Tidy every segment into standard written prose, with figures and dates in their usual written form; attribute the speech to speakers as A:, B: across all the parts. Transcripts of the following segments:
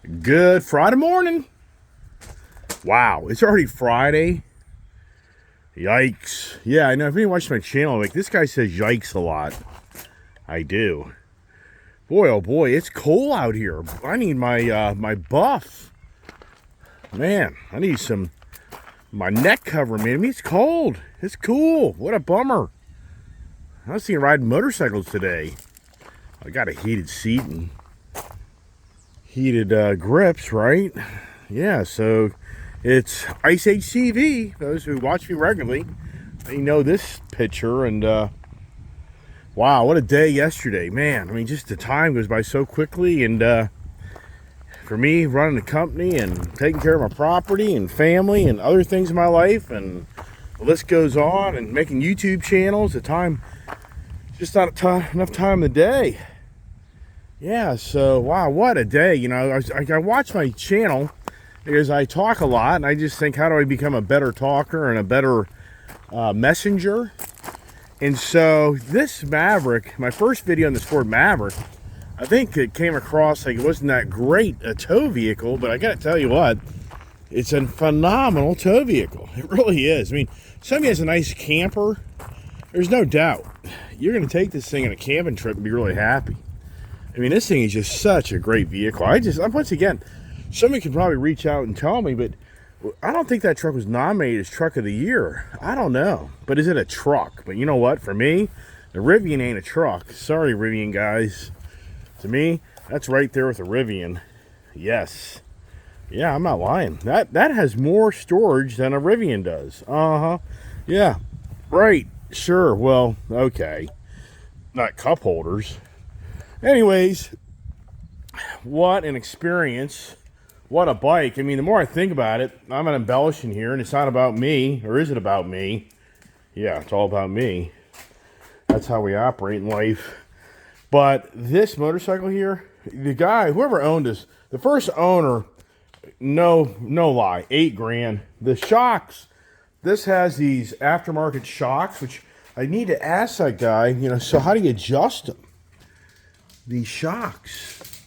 A: Good Friday morning. Wow, it's already Friday. Yikes. Yeah, I know. If you watch my channel, like this guy says yikes a lot. I do. Boy, oh boy, it's cold out here. I need my buff. Man, I need my neck cover, man. I mean, it's cold. It's cool. What a bummer. I was thinking riding motorcycles today. I got a heated seat and heated grips, right? Yeah, so it's Ice Age TV. Those who watch me regularly, they know this picture. And wow, what a day yesterday, man. I mean, just the time goes by so quickly. And for me, running a company and taking care of my property and family and other things in my life, and the list goes on, and making YouTube channels, the time, just not enough time in the day. Yeah, so wow, what a day. You know, I watch my channel because I talk a lot, and I just think, how do I become a better talker and a better messenger? And so this Maverick, my first video on this Ford Maverick, I think it came across like it wasn't that great a tow vehicle, but I gotta tell you what, it's a phenomenal tow vehicle. It really is. I mean, somebody has a nice camper, there's no doubt you're gonna take this thing on a camping trip and be really happy. I mean, this thing is just such a great vehicle. Once again, somebody could probably reach out and tell me, but I don't think that truck was nominated as Truck of the Year. I don't know. But is it a truck? But you know what? For me, the Rivian ain't a truck. Sorry, Rivian guys. To me, that's right there with the Rivian. Yes. Yeah, I'm not lying. That has more storage than a Rivian does. Uh-huh. Yeah. Right. Sure. Well, okay. Not cup holders. Anyways, what an experience. What a bike. I mean, the more I think about it, I'm not embellishing here, and it's not about me. Or is it about me? Yeah, it's all about me. That's how we operate in life. But this motorcycle here, the guy, whoever owned this, the first owner, no lie, $8,000. The shocks, this has these aftermarket shocks, which I need to ask that guy, you know, so how do you adjust them? These shocks.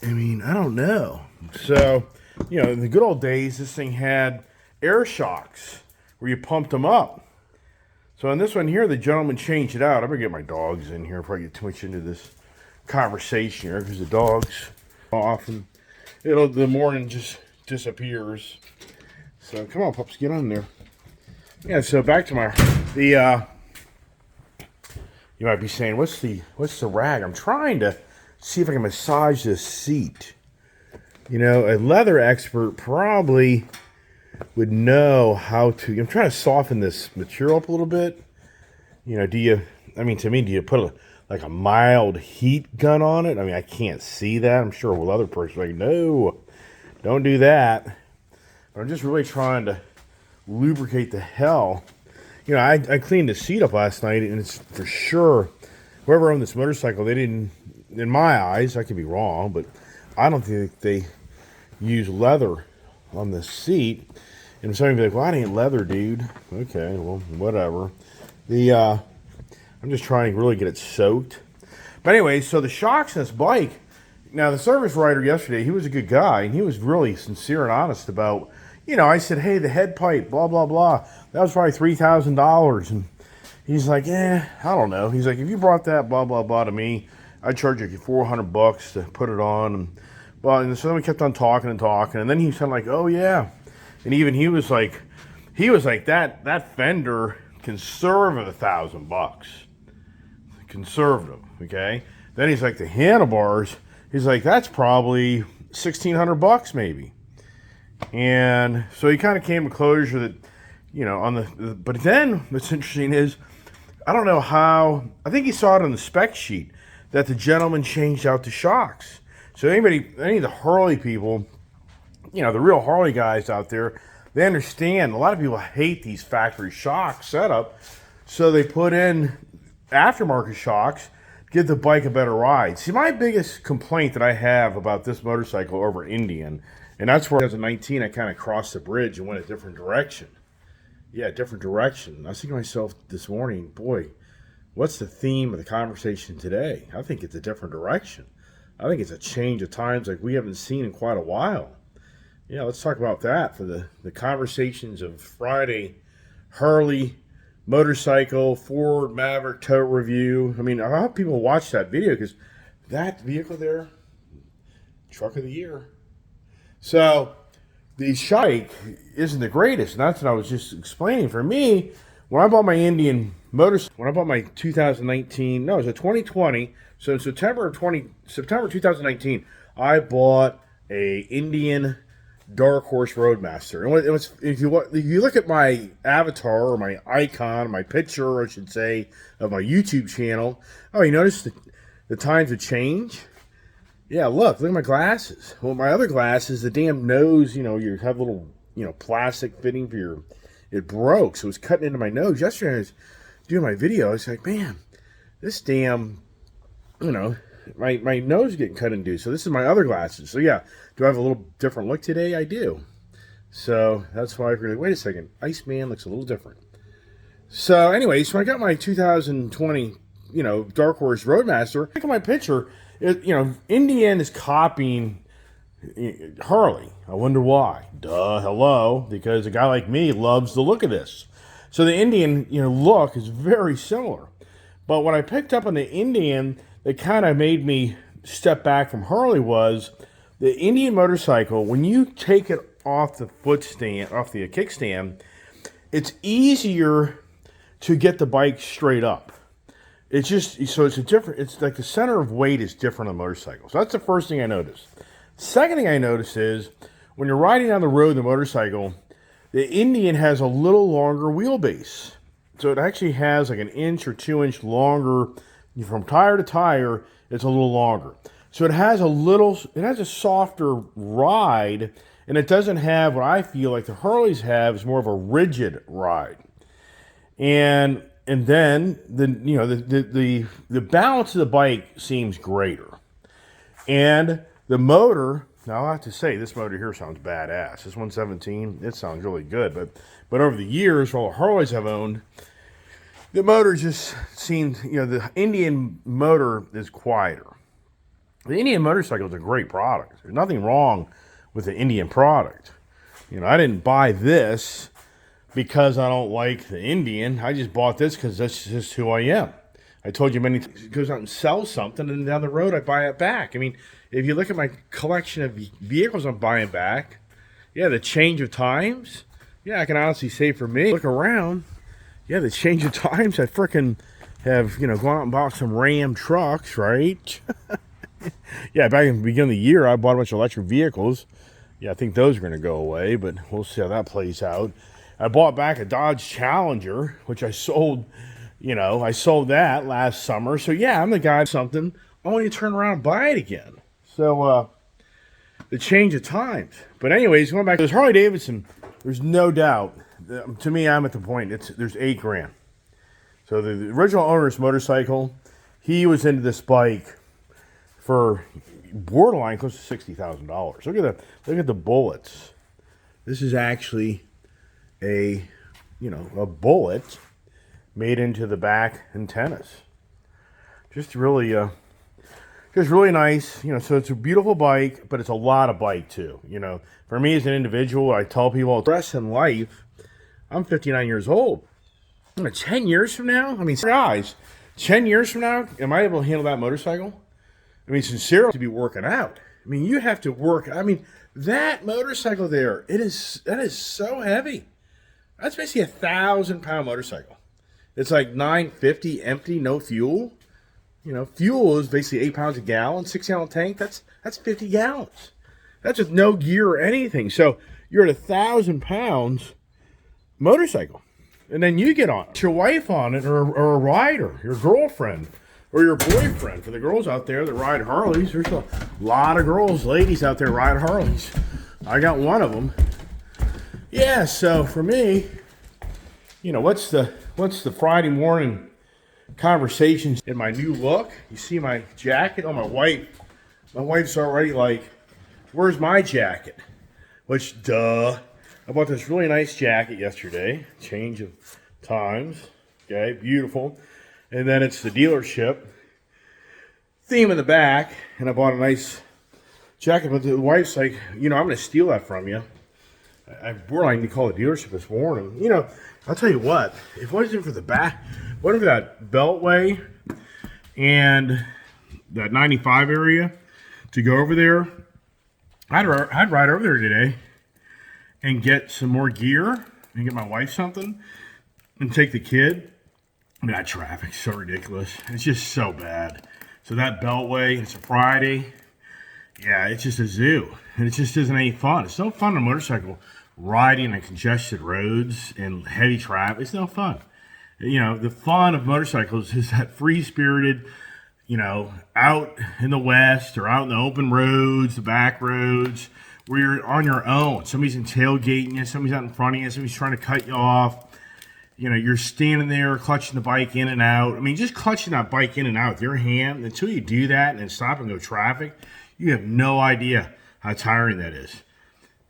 A: I mean, I don't know. So, you know, in the good old days, this thing had air shocks where you pumped them up. So on this one here, the gentleman changed it out. I'm going to get my dogs in here before I get too much into this conversation here, because the dogs often, the morning just disappears. So come on, pups, get on there. Yeah, so back to you might be saying, what's the rag? I'm trying to see if I can massage this seat. You know, a leather expert probably would know how to. I'm trying to soften this material up a little bit. You know, to me, do you put like a mild heat gun on it? I mean, I can't see that. I'm sure a leather person like, no, don't do that. But I'm just really trying to lubricate the hell. You know, I cleaned the seat up last night, and it's for sure, whoever owned this motorcycle, they didn't, in my eyes, I could be wrong, but I don't think they use leather on the seat. And somebody would be like, well, that ain't leather, dude. Okay, well, whatever. I'm just trying to really get it soaked. But anyway, so the shocks in this bike, now the service writer yesterday, he was a good guy, and he was really sincere and honest about, you know, I said, hey, the head pipe, blah, blah, blah. That was probably $3,000. And he's like, I don't know. He's like, if you brought that, blah, blah, blah to me, I'd charge you $400 to put it on. And so then we kept on talking and talking. And then he was kind of like, oh, yeah. And even he was like, that fender can serve $1,000. Conservative, okay? Then he's like, the handlebars, he's like, that's probably $1,600 maybe. And so he kind of came to closure that, you know, but then what's interesting is, I don't know how, I think he saw it on the spec sheet that the gentleman changed out the shocks. So any of the Harley people, you know, the real Harley guys out there, they understand. A lot of people hate these factory shock setup, so they put in aftermarket shocks, give the bike a better ride. See, my biggest complaint that I have about this motorcycle over Indian, and that's where 2019 I kind of crossed the bridge and went a different direction. Yeah, different direction. I was thinking to myself this morning, boy, what's the theme of the conversation today? I think it's a different direction. I think it's a change of times like we haven't seen in quite a while. Yeah, let's talk about that for the conversations of Friday. Harley motorcycle, Ford Maverick tow review. I mean, I hope people watch that video because that vehicle there, truck of the year. So the Shike isn't the greatest, and that's what I was just explaining. For me, when I bought my Indian motorcycle, when I bought my 2019, no, it was a 2020. So in September 2019, I bought a Indian Dark Horse Roadmaster. And it was, if you look at my avatar or my icon, my picture, I should say, of my YouTube channel, oh, you notice the times have changed? Yeah, look at my glasses. Well, my other glasses, the damn nose, you have little, plastic fitting for your, it broke, so it was cutting into my nose. Yesterday I was doing my video, I was like, man, this damn, my nose is getting cut into. So this is my other glasses. So yeah, do I have a little different look today? I do. So that's why I figured, wait a second, Iceman looks a little different. So anyway, so I got my 2020, Dark Horse Roadmaster. Look at my picture. Indian is copying Harley. I wonder why. Duh, hello. Because a guy like me loves the look of this. So the Indian, look is very similar. But what I picked up on the Indian that kind of made me step back from Harley was the Indian motorcycle, when you take it off the kickstand, it's easier to get the bike straight up. It's like the center of weight is different on motorcycles. So that's the first thing I noticed. Second thing I noticed is when you're riding down the road, the motorcycle, the Indian has a little longer wheelbase. So it actually has like an inch or 2 inch longer from tire to tire. It's a little longer. So it has a softer ride, and it doesn't have what I feel like the Harleys have is more of a rigid ride. And then the balance of the bike seems greater. And the motor, now I have to say this motor here sounds badass. This 117, it sounds really good. But over the years, all the Harleys I've owned, the motor just seemed, the Indian motor is quieter. The Indian motorcycle is a great product. There's nothing wrong with the Indian product. I didn't buy this because I don't like the Indian. I just bought this because that's just who I am. I told you many times, it goes out and sells something, and down the road I buy it back. I mean, if you look at my collection of vehicles I'm buying back, yeah, the change of times, yeah, I can honestly say for me, look around, yeah, the change of times, I freaking have, gone out and bought some Ram trucks, right? Yeah, back in the beginning of the year, I bought a bunch of electric vehicles. Yeah, I think those are going to go away, but we'll see how that plays out. I bought back a Dodge Challenger, which I sold, I sold that last summer. So yeah, I'm the guy something, only to turn around and buy it again. So, the change of times. But anyways, going back to this Harley Davidson, there's no doubt, to me, I'm at the point, there's $8,000. So the original owner's motorcycle, he was into this bike for borderline close to $60,000. Look at the bullets. This is actually a bullet made into the back antennas. Just really nice. So it's a beautiful bike, but it's a lot of bike too. For me as an individual, I tell people, rest in life. I'm 59 years old. 10 years from now, guys, 10 years from now, am I able to handle that motorcycle? Sincerely, to be working out. You have to work. That motorcycle there, that is so heavy. That's basically a 1,000-pound motorcycle. It's like 950 empty, no fuel. Fuel is basically 8 pounds a gallon, 6-gallon tank. That's 50 gallons. That's with no gear or anything. So you're at 1,000 pounds motorcycle, and then you get on it. Your wife on it, or a rider, your girlfriend, or your boyfriend. For the girls out there that ride Harleys, there's a lot of ladies out there ride Harleys. I got one of them. Yeah, so for me, what's the Friday morning conversations in my new look? You see my jacket? Oh, my wife's already like, where's my jacket? Which, duh. I bought this really nice jacket yesterday. Change of times. Okay, beautiful. And then it's the dealership. theme in the back, and I bought a nice jacket. But the wife's like, I'm going to steal that from you. I borderline to call the dealership this morning. I'll tell you what. If it wasn't for the back, whatever that Beltway and that 95 area to go over there, I'd ride over there today and get some more gear and get my wife something and take the kid. I mean, that traffic's so ridiculous. It's just so bad. So that Beltway, it's a Friday. Yeah, it's just a zoo. And it just isn't any fun. It's no fun on a motorcycle riding on congested roads and heavy traffic. It's no fun. The fun of motorcycles is that free-spirited, out in the West or out in the open roads, the back roads, where you're on your own. Somebody's tailgating you, somebody's out in front of you, somebody's trying to cut you off. You're standing there clutching the bike in and out. I mean, just clutching that bike in and out with your hand, until you do that and then stop and go traffic, you have no idea how tiring that is.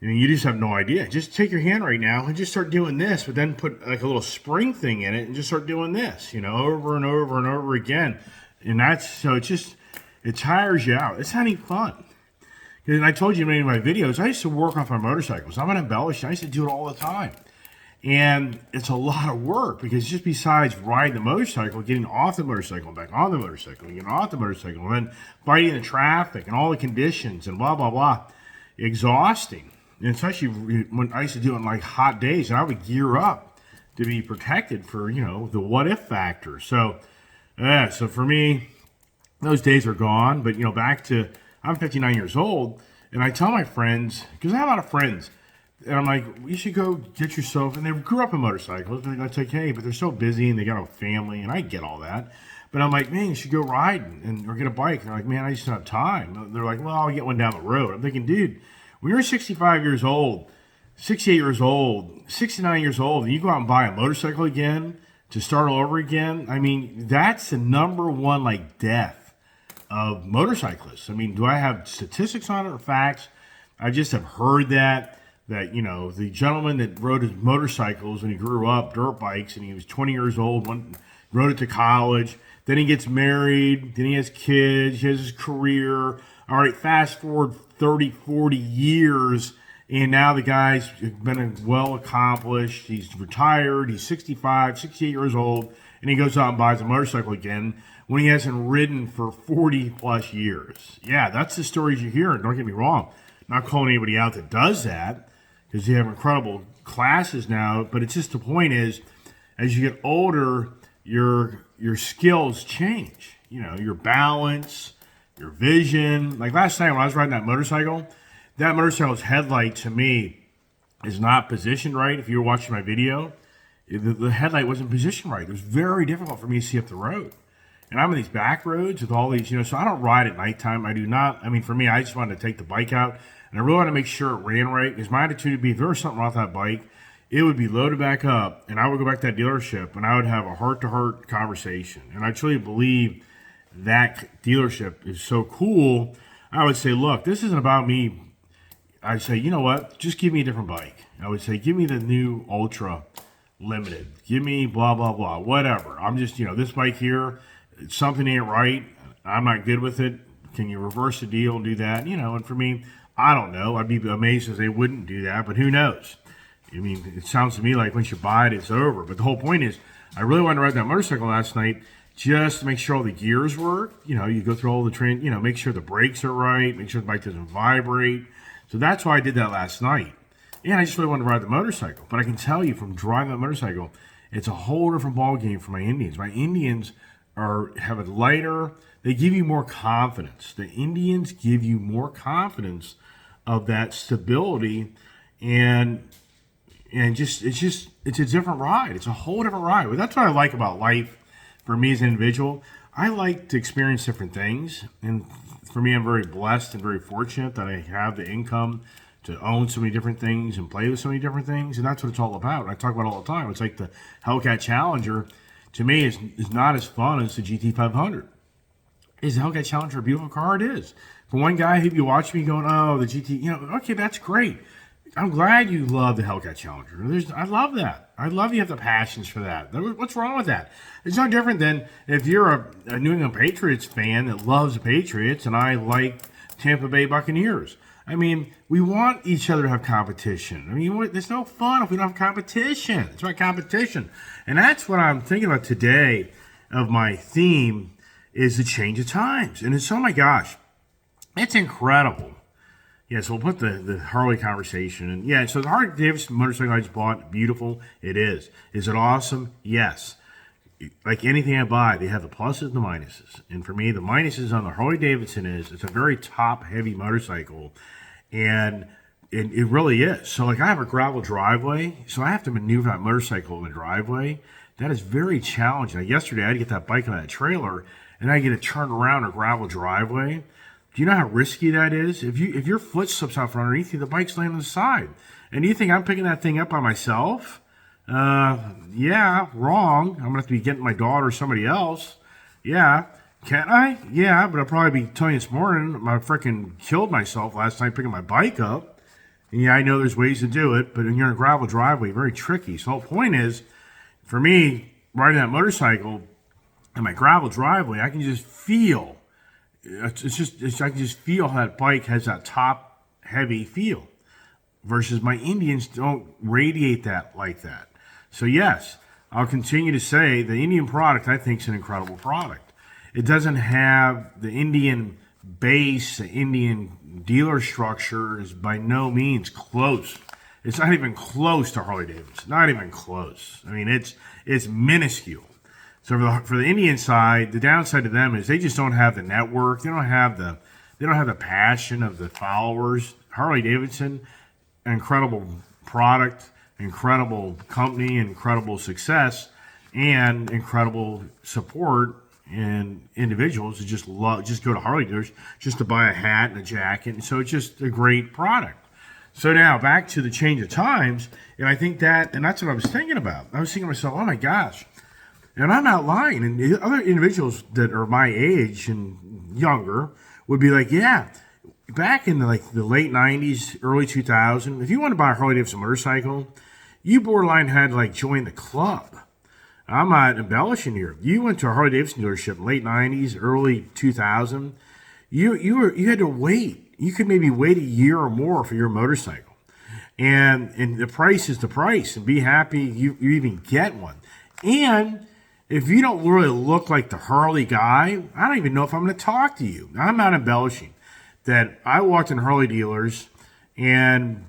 A: I mean, you just have no idea. Just take your hand right now and just start doing this, but then put like a little spring thing in it and just start doing this, over and over and over again. And it tires you out. It's not even fun. And I told you in many of my videos, I used to work off my motorcycles. I'm an embellisher. I used to do it all the time. And it's a lot of work, because just besides riding the motorcycle, getting off the motorcycle, back on the motorcycle, getting off the motorcycle, and then fighting the traffic and all the conditions and blah, blah, blah, exhausting. And especially when I used to do it on like hot days, and I would gear up to be protected for, the what if factor. So for me, those days are gone. But, I'm 59 years old, and I tell my friends, because I have a lot of friends, and I'm like, you should go get yourself, and they grew up in motorcycles, and it's like, hey, but they're so busy, and they got a family, and I get all that. But I'm like, man, you should go riding or get a bike. And they're like, man, I just don't have time. And they're like, well, I'll get one down the road. I'm thinking, dude, when you're 65 years old, 68 years old, 69 years old, and you go out and buy a motorcycle again to start all over again, I mean, that's the number one, death of motorcyclists. I mean, do I have statistics on it or facts? I just have heard that the gentleman that rode his motorcycles when he grew up, dirt bikes, and he was 20 years old, rode it to college, then he gets married, then he has kids, he has his career. All right, fast forward 30, 40 years, and now the guy's been well accomplished. He's retired, he's 65, 68 years old, and he goes out and buys a motorcycle again when he hasn't ridden for 40 plus years. Yeah, that's the stories you hear. Don't get me wrong. I'm not calling anybody out that does that, because you have incredible classes now. But it's just, the point is, as you get older, your skills change. Your balance, your vision. Like last night when I was riding that motorcycle's headlight to me is not positioned right. If you were watching my video, the headlight wasn't positioned right. It was very difficult for me to see up the road. And I'm in these back roads with all these, so I don't ride at nighttime. I do not. I mean, for me, I just wanted to take the bike out, and I really want to make sure it ran right, because my attitude would be, if there was something wrong with that bike, it would be loaded back up, and I would go back to that dealership, and I would have a heart-to-heart conversation. And I truly believe that dealership is so cool. I would say, look, this isn't about me. I'd say, you know what? Just give me a different bike. I would say, give me the new Ultra Limited. Give me blah, blah, blah, whatever. I'm just, this bike here, something ain't right. I'm not good with it. Can you reverse the deal and do that? And for me, I don't know. I'd be amazed if they wouldn't do that, but who knows? I mean, it sounds to me like once you buy it, it's over. But the whole point is, I really wanted to ride that motorcycle last night just to make sure all the gears work. You go through all the make sure the brakes are right, make sure the bike doesn't vibrate. So that's why I did that last night. And I just really wanted to ride the motorcycle. But I can tell you, from driving that motorcycle, it's a whole different ballgame for my Indians. My Indians have a lighter, they give you more confidence. The Indians give you more confidence of that stability, and it's a different ride. It's a whole different ride. But that's what I like about life for me as an individual. I like to experience different things, and for me, I'm very blessed and very fortunate that I have the income to own so many different things and play with so many different things, and that's what it's all about. I talk about it all the time. It's like the Hellcat Challenger, to me, is not as fun as the GT500. Is the Hellcat Challenger a beautiful car? It is. For one guy who'd be watching me going, oh, the GT, okay, that's great. I'm glad you love the Hellcat Challenger. I love that. I love you have the passions for that. What's wrong with that? It's no different than if you're a New England Patriots fan that loves the Patriots and I like Tampa Bay Buccaneers. I mean, we want each other to have competition. I mean, there's no fun if we don't have competition. It's about competition. And that's what I'm thinking about today of my theme is the change of times. And it's, oh my gosh, it's incredible. Yeah, so we'll put the Harley conversation in. Yeah, so the Harley Davidson motorcycle I just bought, beautiful. It is. Is it awesome? Yes. Like anything I buy, they have the pluses and the minuses. And for me, the minuses on the Harley Davidson is it's a very top-heavy motorcycle. And it really is. So, like, I have a gravel driveway, so I have to maneuver that motorcycle in the driveway. That is very challenging. Like yesterday, I had to get that bike on that trailer, and I get to turn around a gravel driveway. Do you know how risky that is? If your foot slips out from underneath you, the bike's laying on the side. And you think I'm picking that thing up by myself? Yeah, wrong. I'm gonna have to be getting my daughter or somebody else. Yeah. Can I? Yeah, but I'll probably be telling you this morning, I freaking killed myself last night picking my bike up. And yeah, I know there's ways to do it, but when you're in a gravel driveway, very tricky. So the point is, for me, riding that motorcycle in my gravel driveway, I can just feel, I can just feel how that bike has that top heavy feel versus my Indians don't radiate that like that. So yes, I'll continue to say the Indian product I think is an incredible product. It doesn't have the Indian base, the Indian dealer structure is by no means close. It's not even close to Harley Davidson. Not even close. I mean, it's minuscule. So for the Indian side, the downside to them is they just don't have the network. They don't have the passion of the followers. Harley Davidson, incredible product, incredible company, incredible success, and incredible support. And individuals who just go to Harley dealers just to buy a hat and a jacket. And so it's just a great product. So now back to the change of times. And I think and that's what I was thinking about. I was thinking to myself, oh my gosh. And I'm not lying. And the other individuals that are my age and younger would be like, yeah, back in the late 90s, early 2000s, if you want to buy a Harley Davidson motorcycle, you borderline had to join the club. I'm not embellishing here. You went to a Harley Davidson dealership late 90s, early 2000. You had to wait. You could maybe wait a year or more for your motorcycle. And the price is the price. And be happy you even get one. And if you don't really look like the Harley guy, I don't even know if I'm going to talk to you. I'm not embellishing. That I walked in Harley dealers and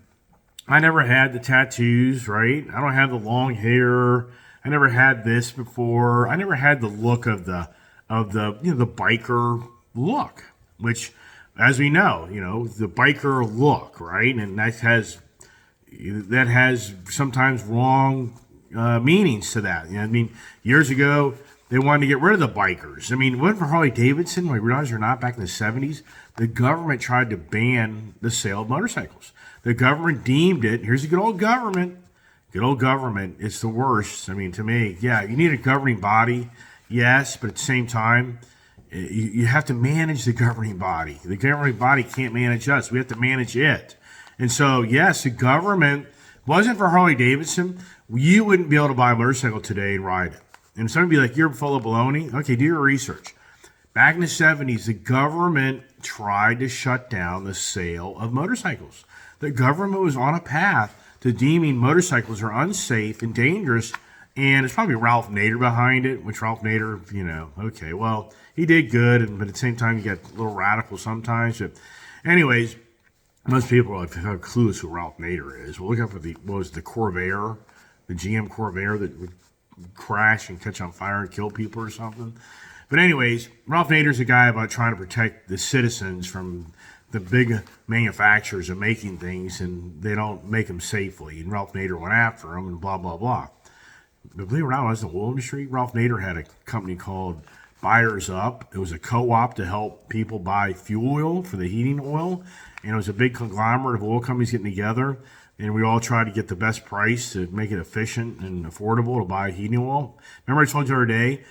A: I never had the tattoos, right? I don't have the long hair. I never had this before. I never had the look of the the biker look, which, as we know, the biker look, right? And that has sometimes wrong meanings to that. I mean, years ago they wanted to get rid of the bikers. I mean, it wasn't for Harley Davidson, we realized or not, back in the 70s, the government tried to ban the sale of motorcycles. The government deemed it. Here's a good old government. Good old government, it's the worst. I mean, to me, yeah, you need a governing body, yes, but at the same time, you have to manage the governing body. The governing body can't manage us. We have to manage it. And so, yes, the government wasn't for Harley Davidson. You wouldn't be able to buy a motorcycle today and ride it. And somebody would be like, you're full of baloney. Okay, do your research. Back in the 70s, the government tried to shut down the sale of motorcycles. The government was on a path to deeming motorcycles are unsafe and dangerous, and it's probably Ralph Nader behind it, which Ralph Nader, okay, well, he did good, but at the same time, you get a little radical sometimes. But anyways, most people are clueless who Ralph Nader is. We'll look up for the Corvair, the GM Corvair that would crash and catch on fire and kill people or something. But anyways, Ralph Nader's a guy about trying to protect the citizens from the big manufacturers are making things and they don't make them safely. And Ralph Nader went after them and blah, blah, blah. But believe it or not, as the oil industry, Ralph Nader had a company called Buyers Up. It was a co-op to help people buy fuel oil for the heating oil. And it was a big conglomerate of oil companies getting together. And we all tried to get the best price to make it efficient and affordable to buy heating oil. Remember I told you the other day,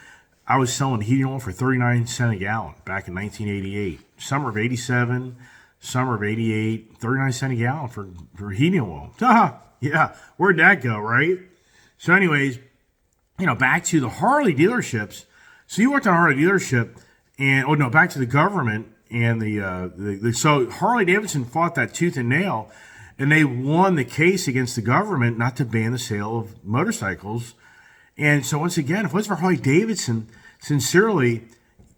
A: I was selling heating oil for 39 cents a gallon back in 1988. Summer of 87, summer of 88, 39 cents a gallon for heating oil. Yeah, where'd that go, right? So anyways, back to the Harley dealerships. So you worked on a Harley dealership, and back to the government and so Harley Davidson fought that tooth and nail, and they won the case against the government not to ban the sale of motorcycles. And so once again, if it wasn't for Harley Davidson, sincerely,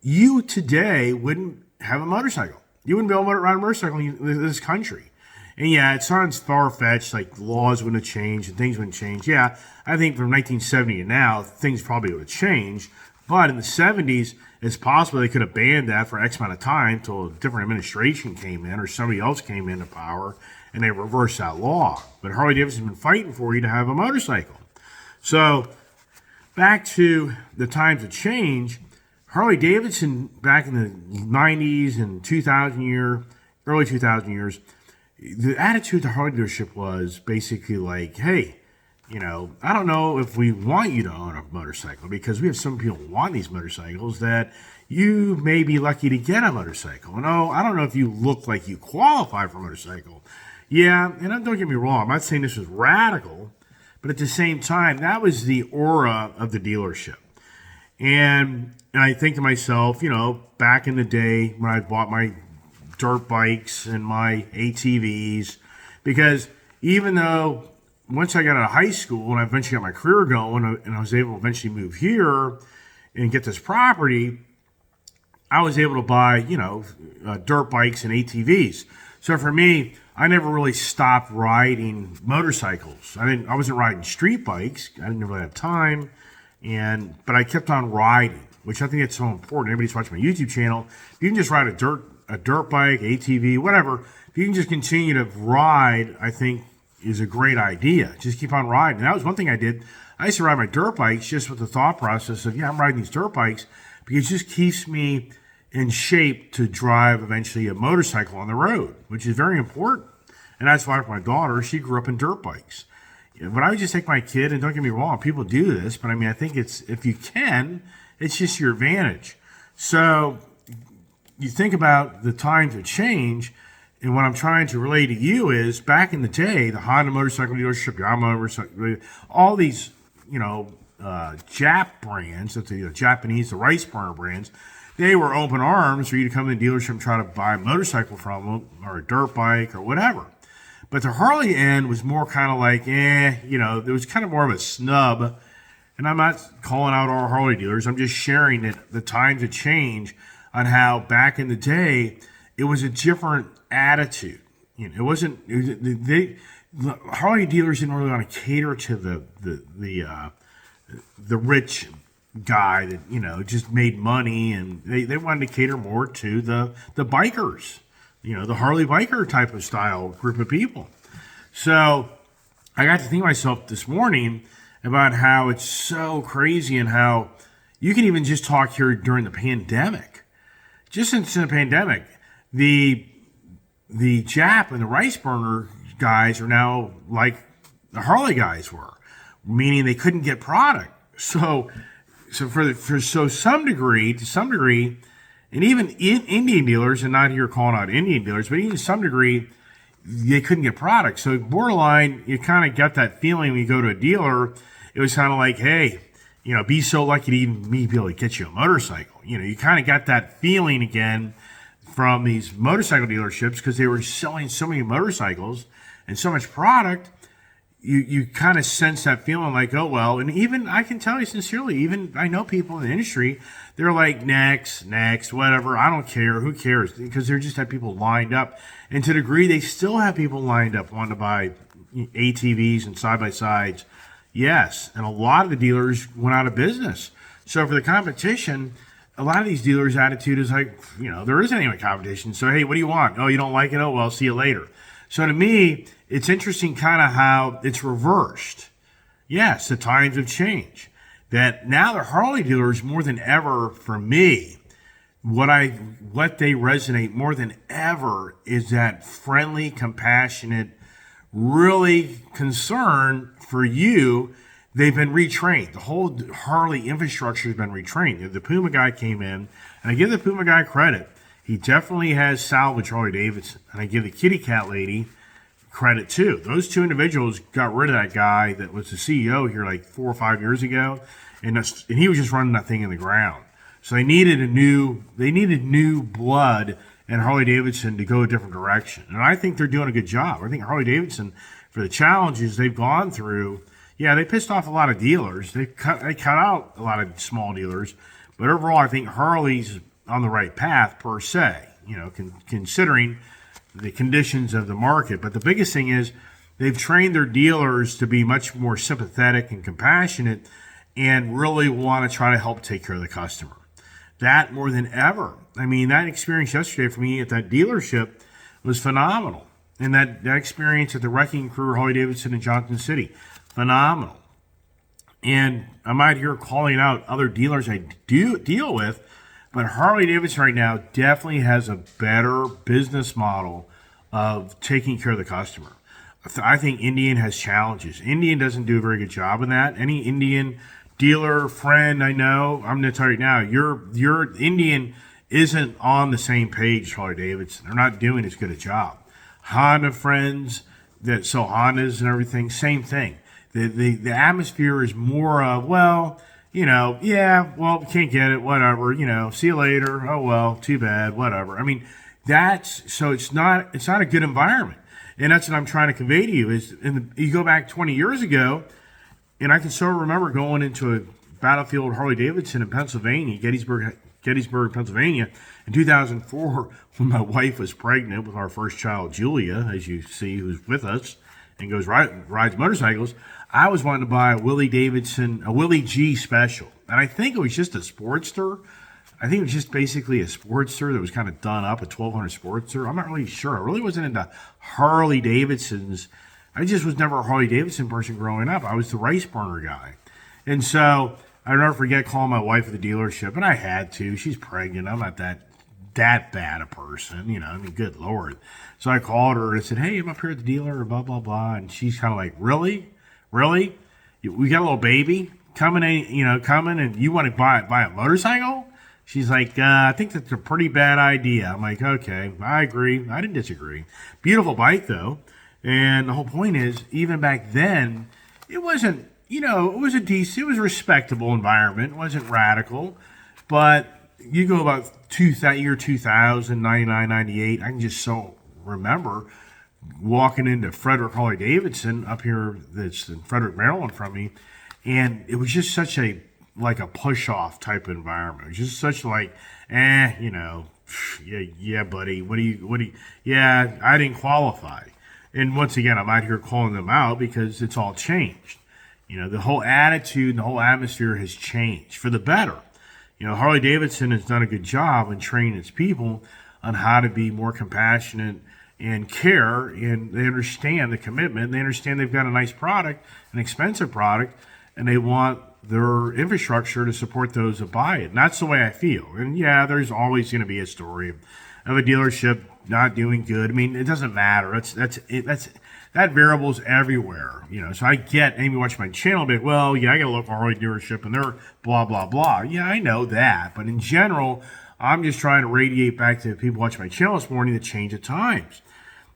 A: you today wouldn't have a motorcycle. You wouldn't be able to ride a motorcycle in this country. And yeah, it sounds far-fetched, like laws wouldn't have changed and things wouldn't change. Yeah, I think from 1970 to now, things probably would have changed. But in the 70s, it's possible they could have banned that for X amount of time until a different administration came in or somebody else came into power and they reversed that law. But Harley Davidson's been fighting for you to have a motorcycle. So back to the times of change, Harley Davidson back in the 90s and 2000 early 2000 years, the attitude to Harley dealership was basically like, hey, I don't know if we want you to own a motorcycle because we have some people want these motorcycles that you may be lucky to get a motorcycle. No, I don't know if you look like you qualify for a motorcycle. Yeah, and don't get me wrong, I'm not saying this was radical, but at the same time, that was the aura of the dealership. And I think to myself, back in the day when I bought my dirt bikes and my ATVs, because even though once I got out of high school and I eventually got my career going and I was able to eventually move here and get this property, I was able to buy, dirt bikes and ATVs. So for me, I never really stopped riding motorcycles. I wasn't riding street bikes. I didn't really have time, but I kept on riding, which I think it's so important. Everybody's watching my YouTube channel. If you can just ride a dirt bike, ATV, whatever, if you can just continue to ride, I think is a great idea. Just keep on riding. And that was one thing I did. I used to ride my dirt bikes just with the thought process of, I'm riding these dirt bikes because it just keeps me in shape to drive eventually a motorcycle on the road, which is very important. And that's why my daughter, she grew up in dirt bikes. But I would just take my kid, and don't get me wrong, people do this, but I think if you can, it's just your advantage. So you think about the times of change. And what I'm trying to relay to you is back in the day, the Honda motorcycle dealership, Yamaha motorcycle, all these, Jap brands, that's the Japanese, the rice burner brands, they were open arms for you to come in the dealership and try to buy a motorcycle from them or a dirt bike or whatever. But the Harley end was more kind of like, there was kind of more of a snub. And I'm not calling out all Harley dealers. I'm just sharing that the times have changed on how back in the day, it was a different attitude. It wasn't. The Harley dealers didn't really want to cater to the rich guy that just made money, and they wanted to cater more to the bikers, the Harley biker type of style group of people. So I got to think to myself this morning about how it's so crazy and how you can even just talk here during the pandemic. Just since the pandemic, the Jap and the rice burner guys are now like the Harley guys were, meaning they couldn't get product. So to some degree, and even in Indian dealers, and not here calling out Indian dealers, but even to some degree, they couldn't get product. So borderline, you kind of get that feeling when you go to a dealer. It was kind of like, hey, be so lucky to even me be able to get you a motorcycle. You kind of got that feeling again from these motorcycle dealerships because they were selling so many motorcycles and so much product. You kind of sense that feeling like, oh, well, and even I can tell you sincerely, even I know people in the industry, they're like, next, whatever, I don't care, who cares? Because they just have people lined up. And to the degree they still have people lined up wanting to buy ATVs and side-by-sides. Yes, and a lot of the dealers went out of business. So for the competition, a lot of these dealers' attitude is like, there isn't any competition. So, hey, what do you want? Oh, you don't like it? Oh, well, see you later. So to me, it's interesting kind of how it's reversed. Yes, the times have changed. That now the Harley dealers more than ever, for me, what they resonate more than ever is that friendly, compassionate, really concern for you. They've been retrained. The whole Harley infrastructure has been retrained. The Puma guy came in, and I give the Puma guy credit. he definitely has salvaged Harley Davidson. And I give the kitty cat lady credit too. Those two individuals got rid of that guy that was the CEO here like 4 or 5 years ago, and he was just running that thing in the ground. So they needed new blood and Harley Davidson to go a different direction. And I think they're doing a good job. I think Harley Davidson, for the challenges they've gone through, yeah, they pissed off a lot of dealers. They cut out a lot of small dealers. But overall, I think Harley's on the right path per se, considering the conditions of the market. But the biggest thing is they've trained their dealers to be much more sympathetic and compassionate and really want to try to help take care of the customer. That more than ever. I mean, that experience yesterday for me at that dealership was phenomenal. And that experience at the Wrecking Crew, Harley Davidson in Johnson City, phenomenal. And I'm out here calling out other dealers I do deal with, but Harley Davidson right now definitely has a better business model of taking care of the customer. I think Indian has challenges. Indian doesn't do a very good job in that. Any Indian dealer friend I know, I'm going to tell you now, your Indian isn't on the same page as Harley Davidson. They're not doing as good a job. Honda friends that sell Hondas and everything, same thing. The atmosphere is more of, well, we can't get it, whatever, see you later. Oh, well, too bad, whatever. I mean, it's not a good environment. And that's what I'm trying to convey to you is, you go back 20 years ago, and I can still remember going into a Battlefield Harley Davidson in Pennsylvania, Gettysburg, Pennsylvania, in 2004, when my wife was pregnant with our first child, Julia, as you see, who's with us and rides motorcycles. I was wanting to buy a Willie G Special, and I think it was just a Sportster. I think it was just basically a Sportster that was kind of done up, a 1200 Sportster. I'm not really sure. I really wasn't into Harley Davidsons. I just was never a Harley Davidson person growing up. I was the race burner guy. And so I'll never forget calling my wife at the dealership, and I had to. She's pregnant. I'm not that bad a person, good Lord. So I called her and I said, hey, I'm up here at the dealer, blah, blah, blah. And she's kind of like, really? Really? We got a little baby coming and you want to buy a motorcycle? She's like, I think that's a pretty bad idea. I'm like, okay, I agree. I didn't disagree. Beautiful bike, though. And the whole point is, even back then, it wasn't, it was it was a respectable environment. It wasn't radical. But you go about year 2000, 99, 98, I can just so remember walking into Frederick Harley Davidson up here that's in Frederick, Maryland from me. And it was just such a push-off type of environment. It was just such yeah, buddy, yeah, I didn't qualify. And once again, I'm out here calling them out because it's all changed. The whole attitude and the whole atmosphere has changed for the better. Harley Davidson has done a good job in training its people on how to be more compassionate and care, and they understand the commitment. They understand they've got a nice product, an expensive product, and they want their infrastructure to support those that buy it. And that's the way I feel. And yeah, there's always going to be a story of a dealership not doing good. I mean, it doesn't matter. That variable's everywhere. So I get anybody watching my channel a bit, well, yeah, I got a local Harley dealership and they're blah, blah, blah. Yeah, I know that. But in general, I'm just trying to radiate back to people watching my channel this morning the change of times.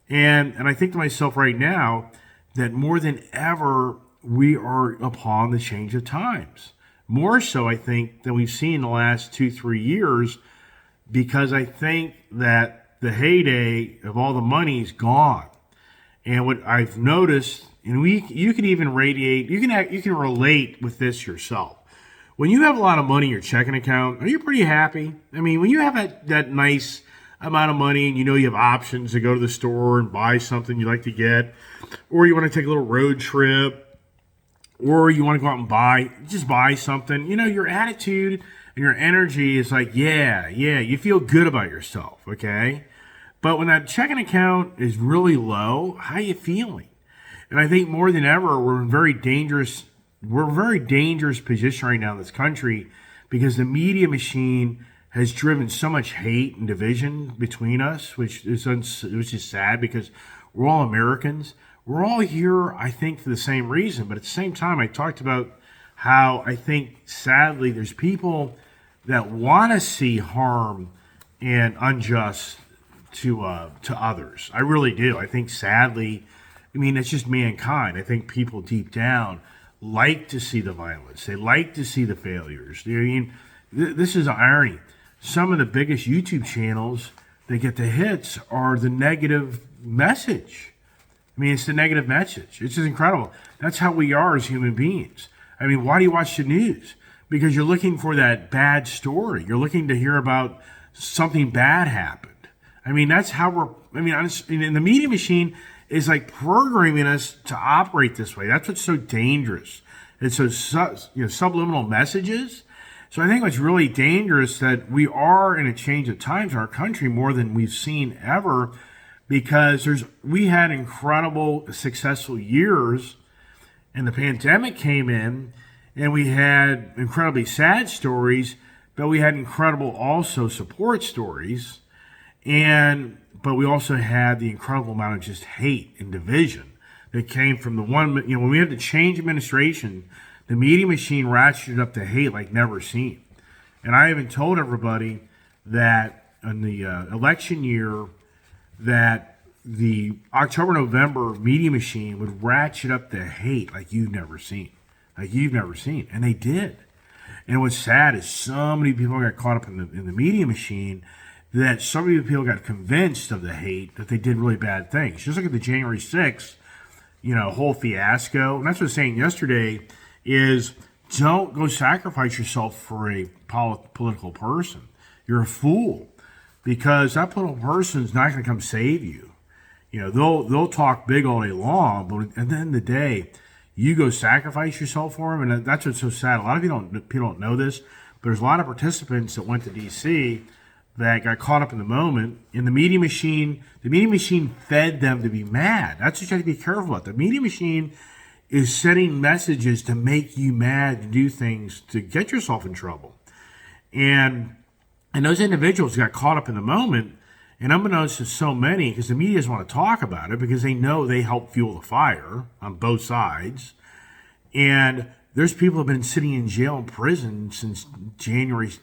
A: And I think to myself right now that more than ever, we are upon the change of times. More so, I think, than we've seen in the last 2-3 years, because I think that the heyday of all the money is gone. And what I've noticed, and you can even radiate, you can relate with this yourself. When you have a lot of money in your checking account, are you pretty happy? I mean, when you have that nice amount of money and you have options to go to the store and buy something you like to get, or you want to take a little road trip, or you want to go out and buy something, your attitude and your energy is like, yeah, you feel good about yourself, okay? But when that checking account is really low, how are you feeling? And I think more than ever, we're in a very dangerous position right now in this country, because the media machine has driven so much hate and division between us, which is sad, because we're all Americans. We're all here, I think, for the same reason. But at the same time, I talked about how I think, sadly, there's people that want to see harm and unjust to others. I really do. I think sadly, I mean, it's just mankind. I think people deep down like to see the violence. They like to see the failures. I mean, this is irony. Some of the biggest YouTube channels that get the hits are the negative message. I mean, it's the negative message. It's just incredible. That's how we are as human beings. I mean, why do you watch the news? Because you're looking for that bad story. You're looking to hear about something bad happened. I mean, that's how we're, I mean, and the media machine is like programming us to operate this way. That's what's so dangerous. It's those subliminal messages. So I think what's really dangerous that we are in a change of times in our country more than we've seen ever, because we had incredible successful years, and the pandemic came in, and we had incredibly sad stories, but we had incredible also support stories, but we also had the incredible amount of just hate and division that came from the one, when we had to change administration, the media machine ratcheted up the hate like never seen. And I even told everybody that in the election year that the October-November media machine would ratchet up the hate like you've never seen. Like you've never seen. And they did. And what's sad is so many people got caught up in the media machine that so many people got convinced of the hate that they did really bad things. Just look at the January 6th, whole fiasco. And that's what I was saying yesterday is don't go sacrifice yourself for a political person. You're a fool because that political person's not going to come save you. They'll talk big all day long, but at the end of the day, you go sacrifice yourself for them, and that's what's so sad. A lot of people don't know this, but there's a lot of participants that went to D.C. that got caught up in the moment, and the media machine fed them to be mad. That's what you have to be careful about. The media machine is sending messages to make you mad, to do things to get yourself in trouble. And those individuals got caught up in the moment, and unbeknownst to so many, because the media doesn't want to talk about it because they know they help fuel the fire on both sides. And there's people who have been sitting in jail and prison since January's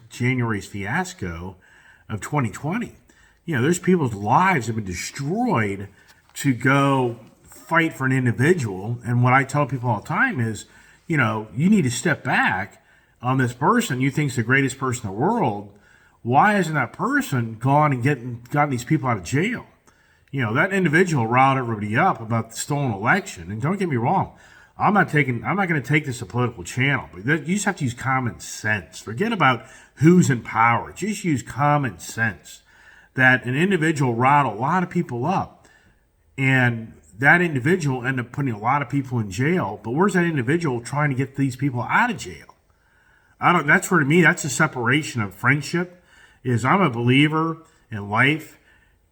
A: fiasco of 2020. There's people's lives have been destroyed to go fight for an individual. And what I tell people all the time is, you need to step back on this person you think's the greatest person in the world. Why hasn't that person gone and gotten these people out of jail? That individual riled everybody up about the stolen election. And don't get me wrong, I'm not going to take this a political channel, but you just have to use common sense. Forget about who's in power. Just use common sense that an individual riled a lot of people up, and that individual ended up putting a lot of people in jail. But where's that individual trying to get these people out of jail? That's where, to me, that's a separation of friendship. Is I'm a believer in life.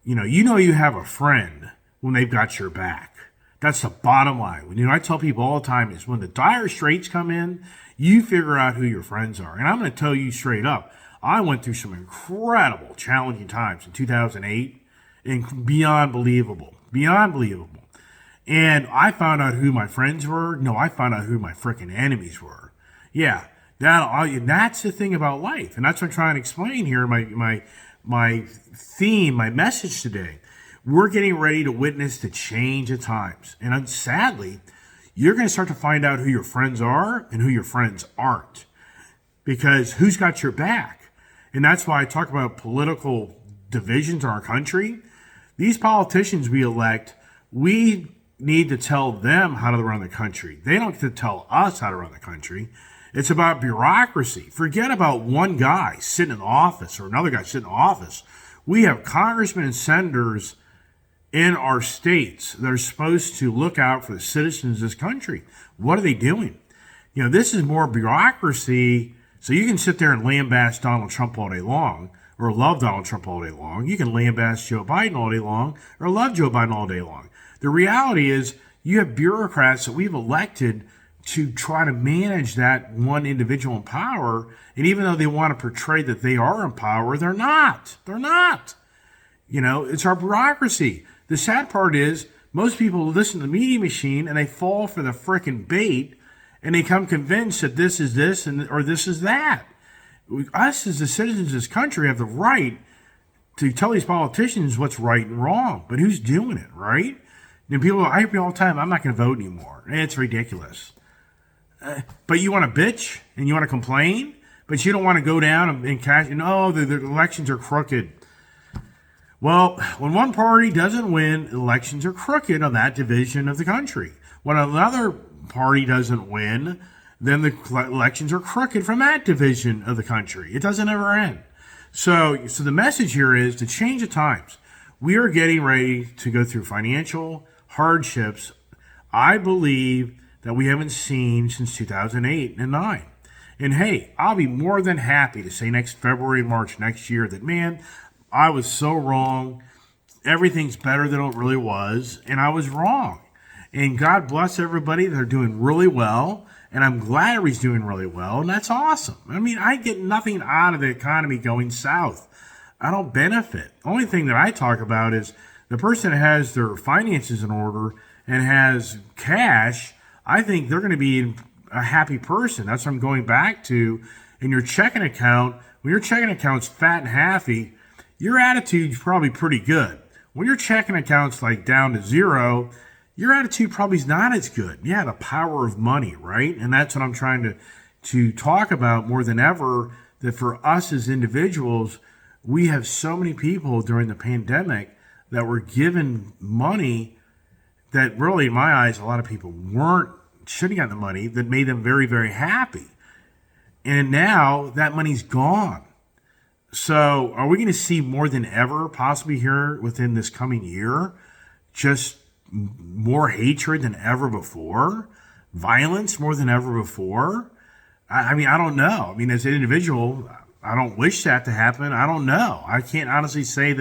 A: You have a friend when they've got your back. That's the bottom line. I tell people all the time is when the dire straits come in, you figure out who your friends are. And I'm going to tell you straight up, I went through some incredible, challenging times in 2008, and beyond believable. And I found out who my friends were. No, I found out who my freaking enemies were. Yeah, that's the thing about life, and that's what I'm trying to explain here. My theme, my message today. We're getting ready to witness the change of times, and sadly, you're going to start to find out who your friends are and who your friends aren't, because who's got your back, and that's why I talk about political divisions in our country. These politicians we elect, we need to tell them how to run the country. They don't get to tell us how to run the country. It's about bureaucracy. Forget about one guy sitting in office or another guy sitting in office. We have congressmen and senators in our states that are supposed to look out for the citizens of this country. What are they doing? This is more bureaucracy. So you can sit there and lambaste Donald Trump all day long, or love Donald Trump all day long. You can lambaste Joe Biden all day long, or love Joe Biden all day long. The reality is you have bureaucrats that we've elected to try to manage that one individual in power. And even though they want to portray that they are in power, they're not. They're not. It's our bureaucracy. The sad part is most people listen to the media machine and they fall for the frickin' bait and they come convinced that this is this or this is that. Us as the citizens of this country have the right to tell these politicians what's right and wrong. But who's doing it, right? And people, I hear all the time, I'm not going to vote anymore. It's ridiculous. But you want to bitch and you want to complain, but you don't want to go down and cash. No, the elections are crooked. Well, when one party doesn't win, elections are crooked on that division of the country. When another party doesn't win, then the elections are crooked from that division of the country. It doesn't ever end. So the message here is to change the times. We are getting ready to go through financial hardships, I believe, that we haven't seen since 2008 and 9. And hey, I'll be more than happy to say next February, March next year that, man, I was so wrong. Everything's better than it really was, and I was wrong. And God bless everybody. They're doing really well, and I'm glad everybody's doing really well, and that's awesome. I mean, I get nothing out of the economy going south. I don't benefit. The only thing that I talk about is the person that has their finances in order and has cash. I think they're going to be a happy person. That's what I'm going back to. In your checking account, when your checking account's fat and happy, your attitude's probably pretty good. When your checking account's like down to zero, your attitude probably is not as good. Yeah, the power of money, right? And that's what I'm trying to talk about more than ever, that for us as individuals, we have so many people during the pandemic that were given money that really, in my eyes, a lot of people shouldn't have gotten the money that made them very, very happy. And now that money's gone. So are we going to see more than ever, possibly here within this coming year, just more hatred than ever before? Violence more than ever before? I mean, I don't know. I mean, as an individual, I don't wish that to happen. I don't know. I can't honestly say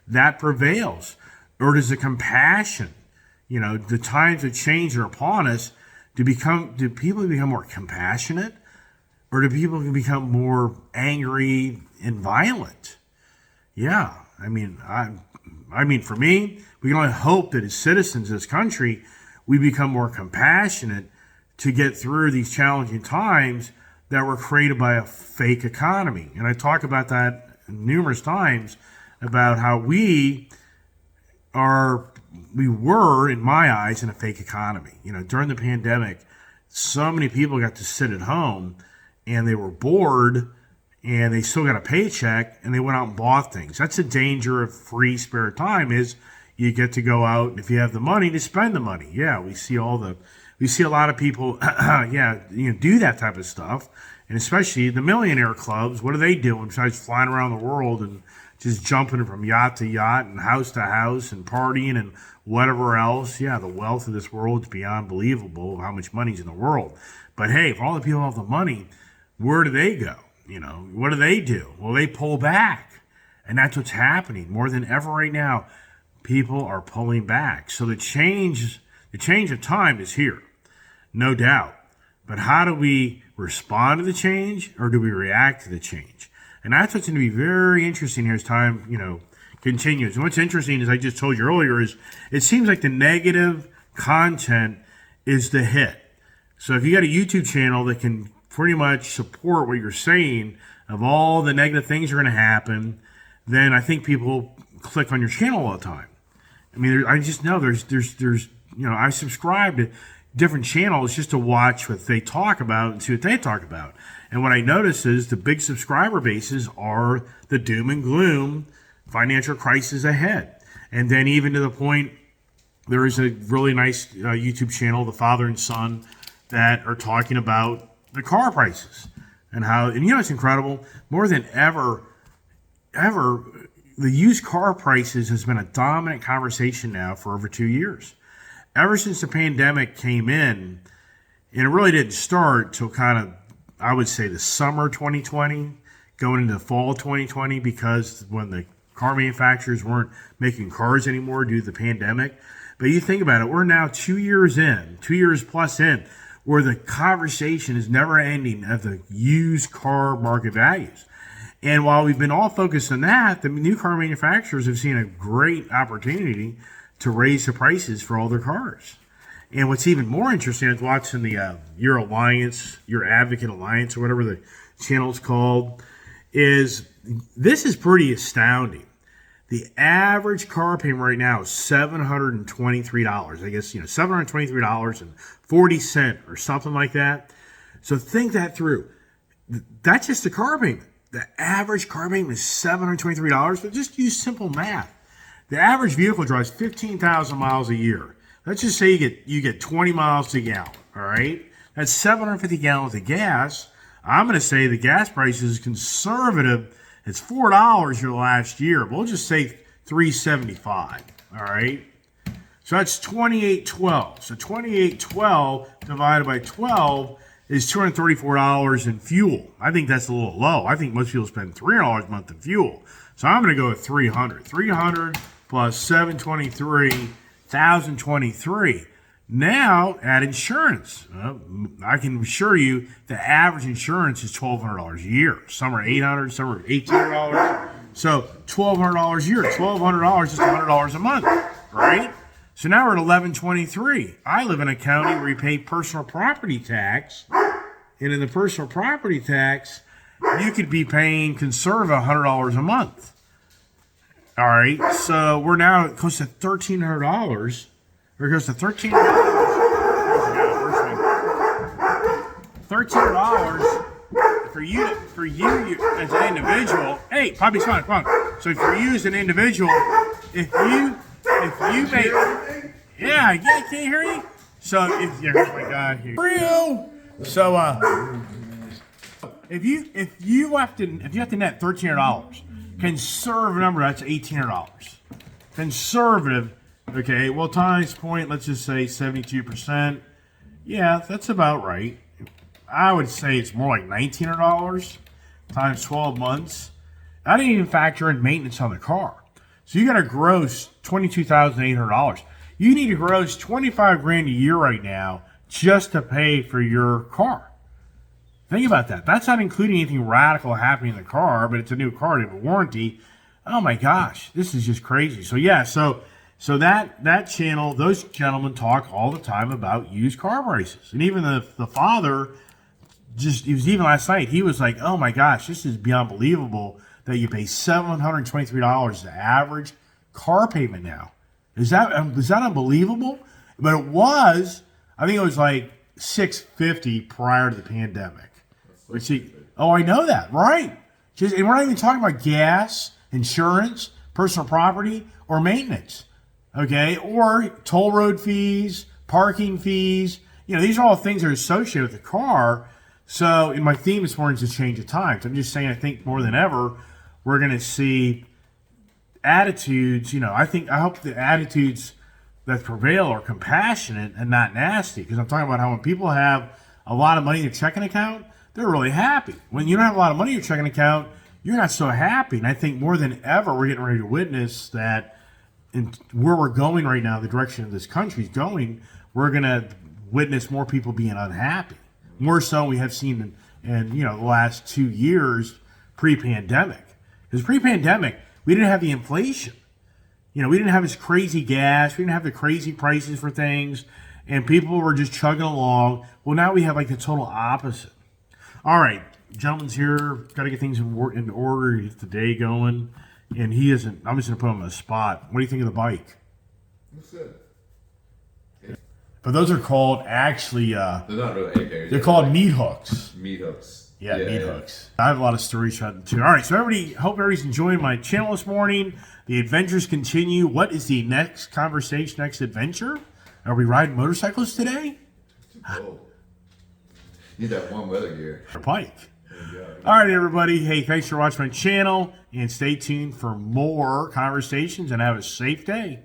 A: that prevails. Or does the compassion, the times of change are upon us, do people become more compassionate? Or do people become more angry and violent? Yeah, I mean, for me, we can only hope that as citizens of this country, we become more compassionate to get through these challenging times that were created by a fake economy. And I talk about that numerous times about how we were, in my eyes, in a fake economy. During the pandemic, so many people got to sit at home and they were bored and they still got a paycheck and they went out and bought things. That's the danger of free spare time, is you get to go out, and if you have the money, to spend the money. Yeah, we see a lot of people do that type of stuff. And especially the millionaire clubs, what are they doing besides flying around the world and just jumping from yacht to yacht and house to house and partying and whatever else? Yeah, the wealth of this world is beyond believable, how much money's in the world. But hey, if all the people have the money, where do they go? What do they do? Well, they pull back. And that's what's happening more than ever right now. People are pulling back. So the change of time is here, no doubt. But how do we respond to the change, or do we react to the change? And that's what's going to be very interesting here as time, continues. And what's interesting, as I just told you earlier, is it seems like the negative content is the hit. So if you got a YouTube channel that can pretty much support what you're saying of all the negative things are going to happen, then I think people click on your channel all the time. I mean, I just know there's I subscribe to different channels just to watch what they talk about and see what they talk about. And what I notice is the big subscriber bases are the doom and gloom, financial crisis ahead. And then even to the point, there is a really nice YouTube channel, the father and son, that are talking about the car prices and how, and it's incredible, more than ever, the used car prices has been a dominant conversation now for over 2 years. Ever since the pandemic came in, and it really didn't start till kind of, I would say, the summer 2020, going into the fall 2020, because when the car manufacturers weren't making cars anymore due to the pandemic. But you think about it, we're now 2 years plus in, where the conversation is never ending of the used car market values. And while we've been all focused on that, the new car manufacturers have seen a great opportunity to raise the prices for all their cars. And what's even more interesting is watching the Your Alliance, Your Advocate Alliance, or whatever the channel's called, is this is pretty astounding. The average car payment right now is $723. I guess, $723.40 or something like that. So think that through. That's just the car payment. The average car payment is $723. But just use simple math. The average vehicle drives 15,000 miles a year. Let's just say you get 20 miles to gallon. All right, that's 750 gallons of gas. I'm going to say the gas price is conservative. It's $4 your last year. We'll just say $3.75. All right. So that's $28.12. So $28.12 divided by 12 is $234 in fuel. I think that's a little low. I think most people spend $300 a month in fuel. So I'm going to go with 300. 300 plus 723, 1,023. Now add insurance. I can assure you the average insurance is $1,200 a year. Some are $800, some are $1,800. So $1,200 a year. $1,200 is $100 a month, right? So now we're at $1,123. I live in a county where you pay personal property tax, and in the personal property tax, you could be paying conservative $100 a month. All right, so we're now close to $1,300. Or goes to $1,300 for you as an individual. Hey, Poppy's fine, come on. So for you as an individual, if you make, yeah, I can't hear you. So if oh my God, here. So if you have to net $1,300, conservative number, that's $1,800. Conservative. Okay, well, times point, let's just say 72%. Yeah, that's about right. I would say it's more like $1,900 times 12 months. I didn't even factor in maintenance on the car. So you got to gross $22,800. You need to gross $25,000 a year right now just to pay for your car. Think about that. That's not including anything radical happening in the car, but it's a new car, they have a warranty. Oh my gosh, this is just crazy. So yeah, so that channel, those gentlemen talk all the time about used car prices. And even the father, he was even last night, he was like, oh my gosh, this is beyond believable that you pay $723 the average car payment now. Is that unbelievable? But it was, I think it was like $650 prior to the pandemic. I know that, right? And we're not even talking about gas, insurance, personal property, or maintenance. Okay, or toll road fees, parking fees. These are all things that are associated with the car. So, in my theme this morning is a change of times. I'm just saying, I think more than ever, we're going to see attitudes. I hope the attitudes that prevail are compassionate and not nasty. Because I'm talking about how when people have a lot of money in their checking account, they're really happy. When you don't have a lot of money in your checking account, you're not so happy. And I think more than ever, we're getting ready to witness that. And where we're going right now, the direction of this country is going, we're going to witness more people being unhappy. More so we have seen in the last 2 years pre-pandemic. Because pre-pandemic, we didn't have the inflation. We didn't have this crazy gas. We didn't have the crazy prices for things. And people were just chugging along. Well, now we have like the total opposite. All right, gentlemen's here. Got to get things in order, get the day going. And he isn't. I'm just going to put him on the spot. What do you think of the bike?
B: That's good.
A: But those are called actually.
B: They're not really AKs.
A: They're called meat hooks.
B: Meat hooks.
A: Yeah, meat hooks. I have a lot of stories too. All right, so hope everybody's enjoying my channel this morning. The adventures continue. What is the next conversation, next adventure? Are we riding motorcycles today?
B: Too cold. Need that warm weather gear.
A: Or bike. All right, everybody. Hey, thanks for watching my channel, and stay tuned for more conversations, and have a safe day.